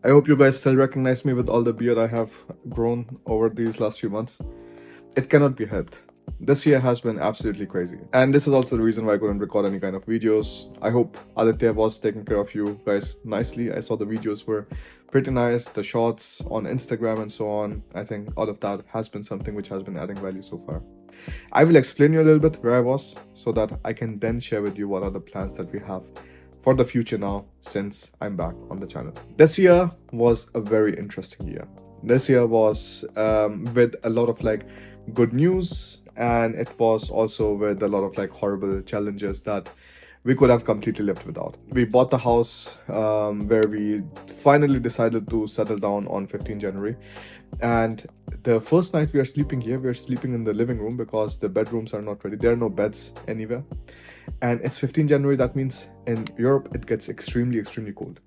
I hope you guys still recognize me with all the beard I have grown over these last few months. It cannot be helped. This year has been absolutely crazy. And this is also the reason why I couldn't record any kind of videos. I hope Aditya was taking care of you guys nicely. I saw the videos were pretty nice, the shots on Instagram and so on. I think all of that has been something which has been adding value so far. I will explain you a little bit where I was so that I can then share with you what are the plans that we have for the future now since I'm back on the channel. This year was a very interesting year. This year was with a lot of like good news, and it was also with a lot of like horrible challenges that we could have completely lived without. We bought the house where we finally decided to settle down on 15 January. And the first night we are sleeping here, we are sleeping in the living room because the bedrooms are not ready. There are no beds anywhere. And it's 15 January, that means in Europe it gets extremely cold.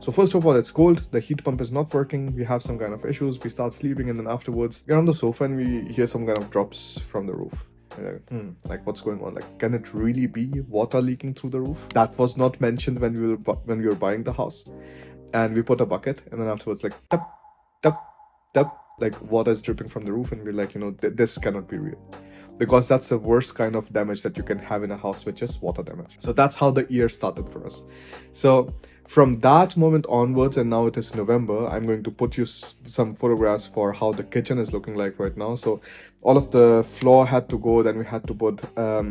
So first of all, it's cold, the heat pump is not working, we have some kind of issues, we start sleeping, and then afterwards we're on the sofa and we hear some kind of drops from the roof. Like what's going on? Like, can it really be water leaking through the roof? That was not mentioned when we were buying the house. And we put a bucket, and then afterwards, like tap tap tap, like water is dripping from the roof, and we're like, this cannot be real, because that's the worst kind of damage that you can have in a house, which is water damage. So that's how the year started for us. So from that moment onwards, and now it is November, I'm going to put you some photographs for how the kitchen is looking like right now. So all of the floor had to go, then we had to put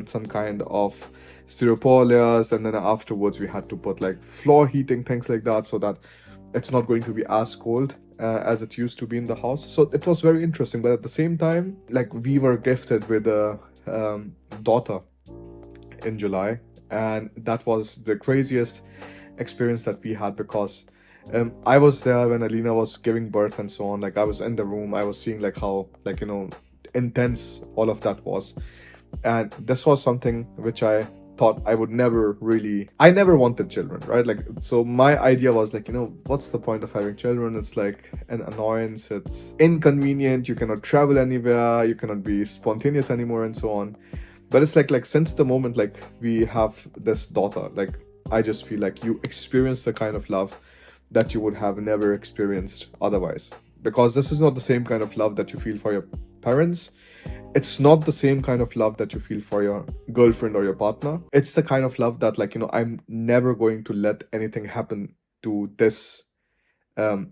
some kind of styropor layers, and then afterwards we had to put like floor heating, things like that, so that it's not going to be as cold as it used to be in the house. So it was very interesting, but at the same time, like, we were gifted with a daughter in July, and that was the craziest experience that we had, because I was there when Alina was giving birth and so on. Like, I was in the room, I was seeing like how, like, intense all of that was. And this was something which I thought I would never really, I never wanted children, right? Like, so my idea was like, what's the point of having children? It's like an annoyance, it's inconvenient, you cannot travel anywhere, you cannot be spontaneous anymore, and so on. But it's like since the moment like we have this daughter, like, I just feel like you experience the kind of love that you would have never experienced otherwise, because this is not the same kind of love that you feel for your parents. It's not the same kind of love that you feel for your girlfriend or your partner. It's the kind of love that, like, I'm never going to let anything happen to this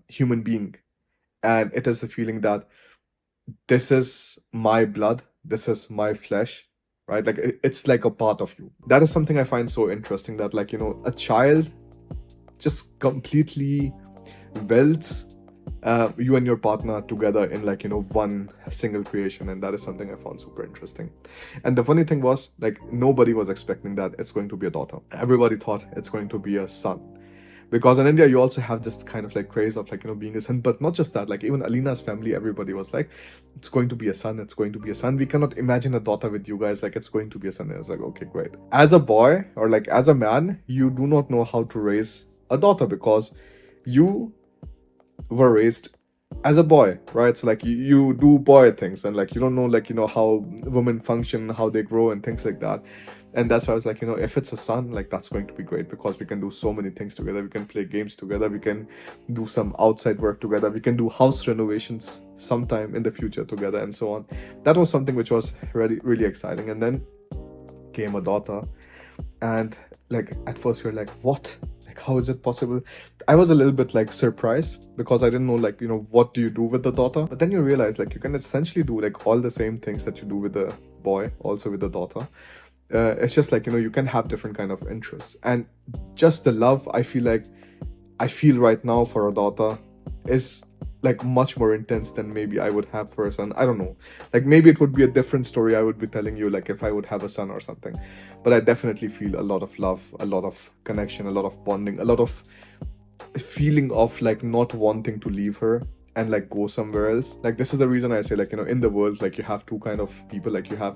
human being. And it is the feeling that this is my blood, this is my flesh, right? Like, it's like a part of you. That is something I find so interesting, that, like, a child just completely welds you and your partner together in, like, one single creation. And that is something I found super interesting. And the funny thing was, like, nobody was expecting that it's going to be a daughter. Everybody thought it's going to be a son, because in India you also have this kind of like craze of, like, being a son. But not just that, like, even Alina's family, everybody was like, it's going to be a son, it's going to be a son, we cannot imagine a daughter with you guys, like, it's going to be a son. And I was like, okay, great. As a boy, or like as a man, you do not know how to raise a daughter, because you were raised as a boy, right? So like, you do boy things, and like, you don't know, like, how women function, how they grow, and things like that. And that's why I was like, if it's a son, like, that's going to be great, because we can do so many things together. We can play games together, we can do some outside work together, we can do house renovations sometime in the future together, and so on. That was something which was really exciting. And then came a daughter, and like, at first you're like, what? Like, how is it possible? I was a little bit like surprised, because I didn't know, like, what do you do with the daughter? But then you realize, like, you can essentially do like all the same things that you do with the boy also with the daughter. It's just like, you can have different kind of interests, and just the love I feel right now for a daughter is like much more intense than maybe I would have for a son. I don't know, like, maybe it would be a different story I would be telling you, like, if I would have a son or something. But I definitely feel a lot of love, a lot of connection, a lot of bonding, a lot of feeling of like not wanting to leave her and like go somewhere else. Like, this is the reason I say, like, in the world, like, you have two kind of people, like, you have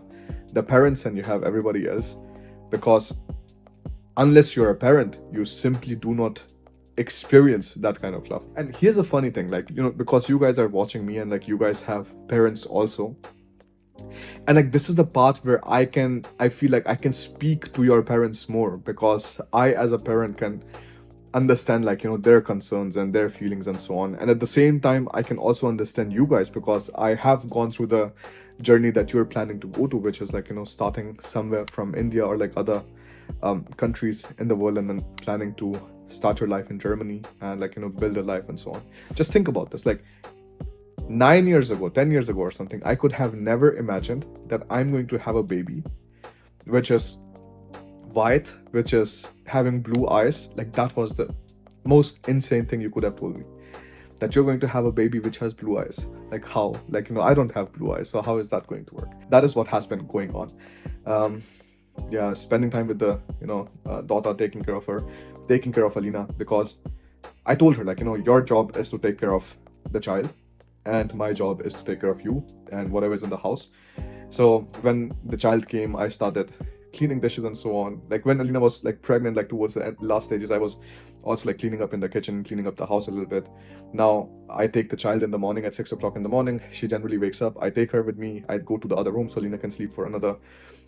the parents and you have everybody else. Because unless you're a parent, you simply do not experience that kind of love. And here's the funny thing, like, because you guys are watching me, and like, you guys have parents also, and like, this is the part where I feel like I can speak to your parents more, because I, as a parent, can understand like, you know, their concerns and their feelings and so on. And at the same time, I can also understand you guys, because I have gone through the journey that you're planning to go to, which is like, you know, starting somewhere from India or like other countries in the world, and then planning to start your life in Germany and like, you know, build a life and so on. Just think about this, like 9 years ago, 10 years ago or something, I could have never imagined that I'm going to have a baby which is white, which is having blue eyes. Like that was the most insane thing you could have told me, that you're going to have a baby which has blue eyes. Like how? Like, you know, I don't have blue eyes, so how is that going to work? That is what has been going on. Yeah, spending time with the, you know, daughter, taking care of Alina, because I told her like, you know, your job is to take care of the child and my job is to take care of you and whatever is in the house. So when the child came, I started cleaning dishes and so on. Like when Alina was like pregnant, like towards the last stages, I was also like cleaning up in the kitchen, cleaning up the house a little bit. Now I take the child in the morning at 6 o'clock in the morning. She generally wakes up. I take her with me. I go to the other room so Alina can sleep for another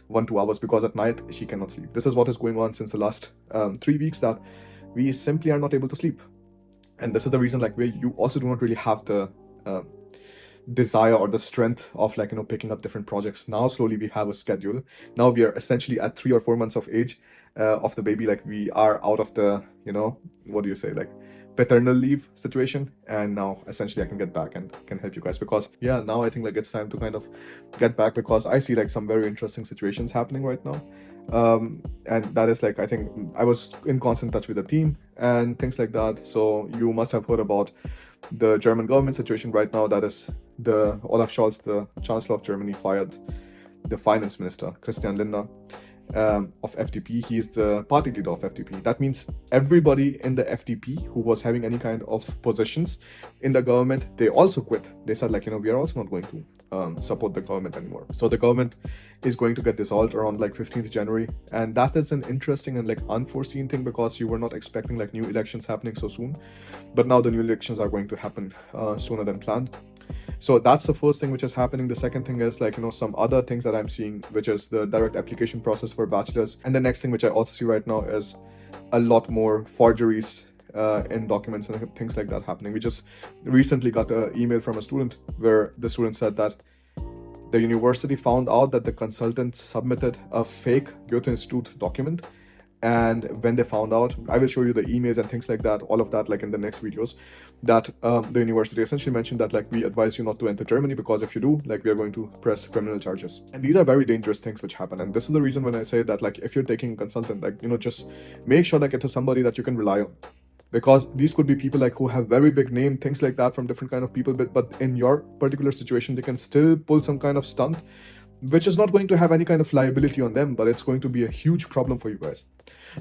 1-2 hours, because at night she cannot sleep. This is what is going on since the last 3 weeks, that we simply are not able to sleep. And this is the reason like where you also do not really have the desire or the strength of like, you know, picking up different projects. Now slowly we have a schedule. Now we are essentially at 3 or 4 months of age of the baby. Like we are out of the, you know, what do you say, like paternal leave situation, and now essentially I can get back and can help you guys, because yeah, now I think like it's time to kind of get back, because I see like some very interesting situations happening right now. And that is like, I think I was in constant touch with the team and things like that. So you must have heard about the German government situation right now. That is the Olaf Scholz, the Chancellor of Germany, fired the finance minister, Christian Lindner, of FDP. He is the party leader of FDP. That means everybody in the FDP who was having any kind of positions in the government, they also quit. They said like, you know, we are also not going to support the government anymore. So the government is going to get dissolved around like 15th January. And that is an interesting and like unforeseen thing, because you were not expecting like new elections happening so soon. But now the new elections are going to happen sooner than planned. So that's the first thing which is happening. The second thing is like, you know, some other things that I'm seeing, which is the direct application process for bachelors. And the next thing which I also see right now is a lot more forgeries in documents and things like that happening. We just recently got an email from a student where the student said that the university found out that the consultant submitted a fake Goethe Institute document. And when they found out, I will show you the emails and things like that, all of that like in the next videos, that the university essentially mentioned that like, we advise you not to enter Germany, because if you do, like we are going to press criminal charges. And these are very dangerous things which happen. And this is the reason when I say that like, if you're taking a consultant, like, you know, just make sure like it is somebody that you can rely on, because these could be people like who have very big name, things like that, from different kind of people, but in your particular situation they can still pull some kind of stunt which is not going to have any kind of liability on them, but it's going to be a huge problem for you guys.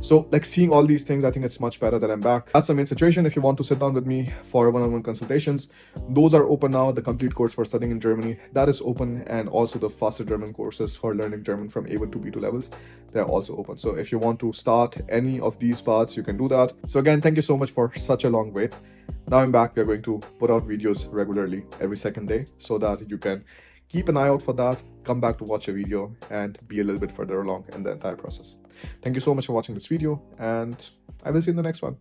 So like, seeing all these things, I think it's much better that I'm back. That's the main situation. If you want to sit down with me for one-on-one consultations, those are open now. The complete course for studying in Germany, that is open, and also the faster German courses for learning German from A1 to B2 levels, they're also open. So if you want to start any of these paths, you can do that. So again, thank you so much for such a long wait. Now I'm back. We're going to put out videos regularly every second day, so that you can keep an eye out for that, come back to watch a video and be a little bit further along in the entire process. Thank you so much for watching this video, and I will see you in the next one.